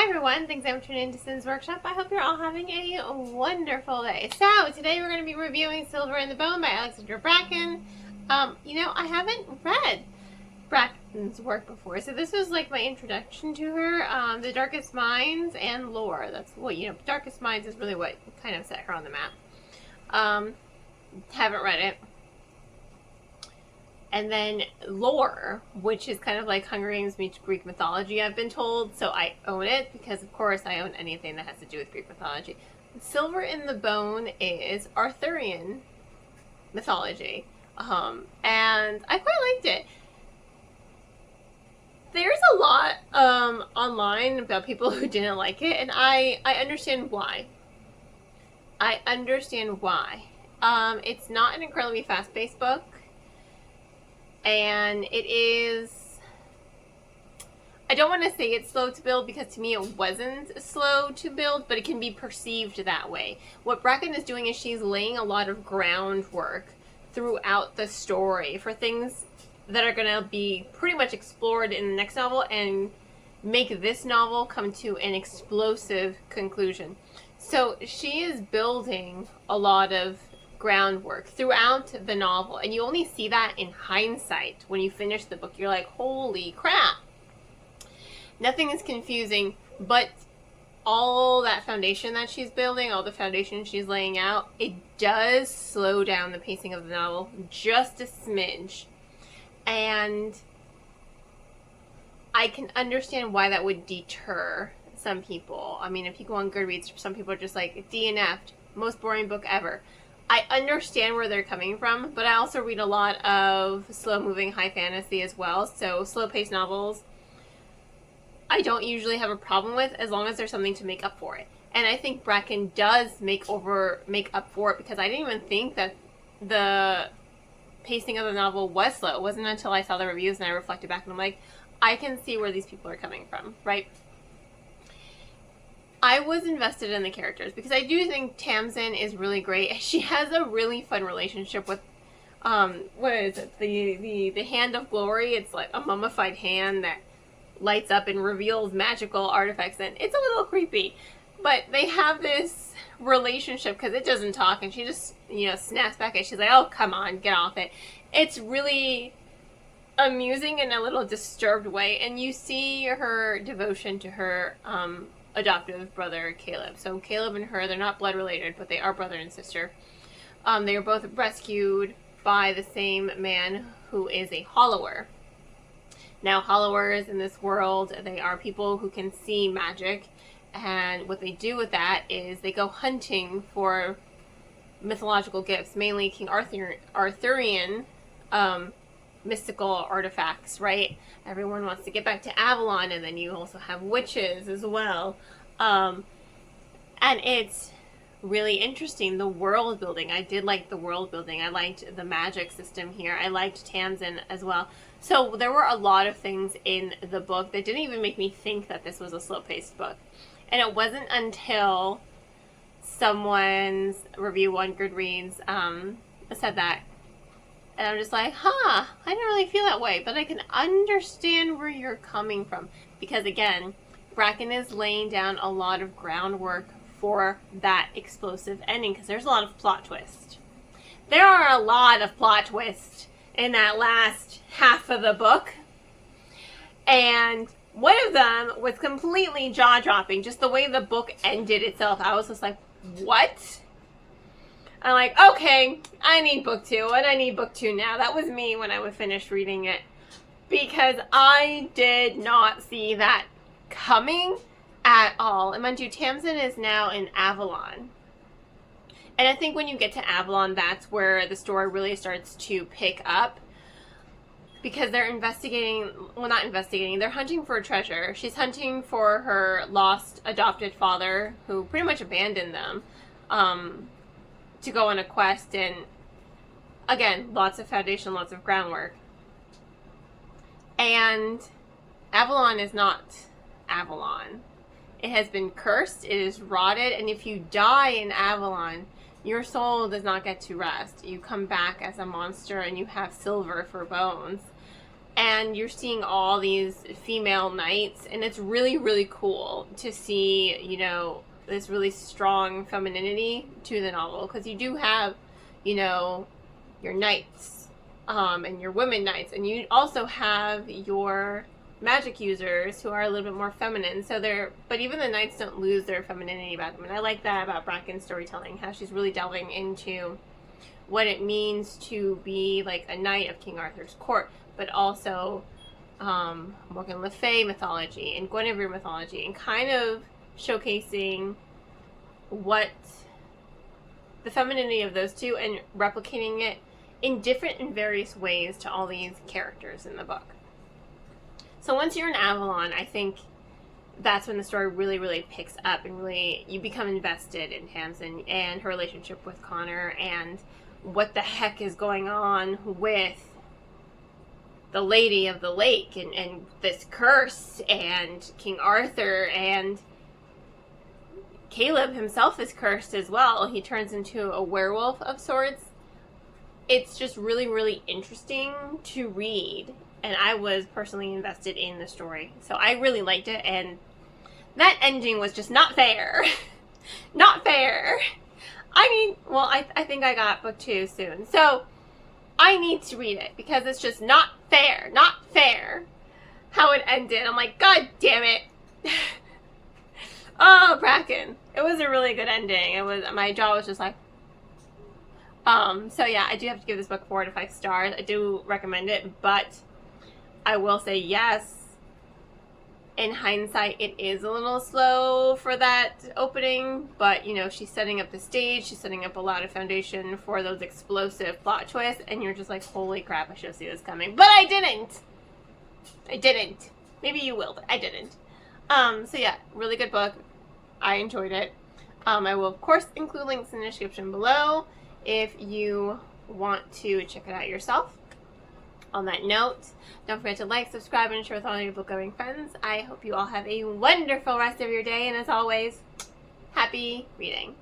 Hi everyone, thanks for tuning in to Sin's Workshop. I hope you're all having a wonderful day. So today we're going to be reviewing Silver in the Bone by Alexandra Bracken. I haven't read Bracken's work before, so this was like my introduction to her. The Darkest Minds and Lore. That's what, Darkest Minds is really what kind of set her on the map. Haven't read it. And then Lore, which is kind of like Hunger Games meets Greek mythology, I've been told. So I own it because, of course, I own anything that has to do with Greek mythology. Silver in the Bone is Arthurian mythology. And I quite liked it. There's a lot online about people who didn't like it, and I understand why. It's not an incredibly fast-paced book. And it is, I don't want to say it's slow to build because to me it wasn't slow to build, but it can be perceived that way. What Bracken is doing is she's laying a lot of groundwork throughout the story for things that are going to be pretty much explored in the next novel and make this novel come to an explosive conclusion. So she is building a lot of groundwork throughout the novel, and you only see that in hindsight. When you finish the book, you're like, holy crap, nothing is confusing, but all that foundation that she's building, all the foundation she's laying out, it does slow down the pacing of the novel just a smidge. And I can understand why that would deter some people. I mean, if you go on Goodreads, some people are just like, DNF'd, most boring book ever. I understand where they're coming from, but I also read a lot of slow-moving high fantasy as well, so slow-paced novels I don't usually have a problem with as long as there's something to make up for it. And I think Bracken does make up for it, because I didn't even think that the pacing of the novel was slow. It wasn't until I saw the reviews and I reflected back and I'm like, I can see where these people are coming from, right? I was invested in the characters because I do think Tamsin is really great. She has a really fun relationship with, what is it? The Hand of Glory. It's like a mummified hand that lights up and reveals magical artifacts, and it's a little creepy. But they have this relationship because it doesn't talk, and she just, snaps back at. She's like, "Oh, come on, get off it." It's really amusing in a little disturbed way, and you see her devotion to her adoptive brother Caleb. So Caleb and her, they're not blood related, but they are brother and sister. They are both rescued by the same man who is a hollower. Now, hollowers in this world, they are people who can see magic, and what they do with that is they go hunting for mythological gifts, mainly King Arthurian mystical artifacts, right? Everyone wants to get back to Avalon, and then you also have witches as well. And it's really interesting, the world building. I did like the world building. I liked the magic system here. I liked Tamsin as well. So there were a lot of things in the book that didn't even make me think that this was a slow-paced book. And it wasn't until someone's review on Goodreads said that, and I'm just like, I didn't really feel that way, but I can understand where you're coming from. Because again, Bracken is laying down a lot of groundwork for that explosive ending, because there's a lot of plot twists. There are a lot of plot twists in that last half of the book. And one of them was completely jaw-dropping, just the way the book ended itself. I was just like, what? I'm like, okay, I need book 2, and I need book 2 now. That was me when I was finished reading it, because I did not see that coming at all. And mind you, Tamsin is now in Avalon. And I think when you get to Avalon, that's where the story really starts to pick up, because they're they're hunting for a treasure. She's hunting for her lost adopted father, who pretty much abandoned them, to go on a quest. And again, lots of foundation, lots of groundwork. And Avalon is not Avalon. It has been cursed, it is rotted, and if you die in Avalon, your soul does not get to rest. You come back as a monster and you have silver for bones. and you're seeing all these female knights, and it's really, really cool to see, you know, this really strong femininity to the novel, because you do have, you know, your knights, and your women knights, and you also have your magic users who are a little bit more feminine. So but even the knights don't lose their femininity about them, and I like that about Bracken's storytelling, how she's really delving into what it means to be like a knight of King Arthur's court, but also Morgan Le Fay mythology and Guinevere mythology, and kind of showcasing what the femininity of those two and replicating it in different and various ways to all these characters in the book. So once you're in Avalon, I think that's when the story really, really picks up, and really you become invested in Tamsin and her relationship with Connor, and what the heck is going on with the Lady of the Lake, and this curse, and King Arthur, and Caleb himself is cursed as well. He turns into a werewolf of sorts. It's just really, really interesting to read, and I was personally invested in the story. So I really liked it, and that ending was just not fair. Not fair. I mean, well, I think I got book 2 soon, so I need to read it, because it's just not fair how it ended. I'm like, God damn it. Oh, Bracken. It was a really good ending. It was, my jaw was just like, so yeah, I do have to give this book 4 to 5 stars. I do recommend it, but I will say yes, in hindsight, it is a little slow for that opening, but, you know, she's setting up the stage, she's setting up a lot of foundation for those explosive plot twists, and you're just like, holy crap, I should have seen this coming. But I didn't! Maybe you will, but I didn't. So yeah, really good book. I enjoyed it. I will, of course, include links in the description below if you want to check it out yourself. On that note, don't forget to like, subscribe, and share with all your book-loving friends. I hope you all have a wonderful rest of your day, and as always, happy reading.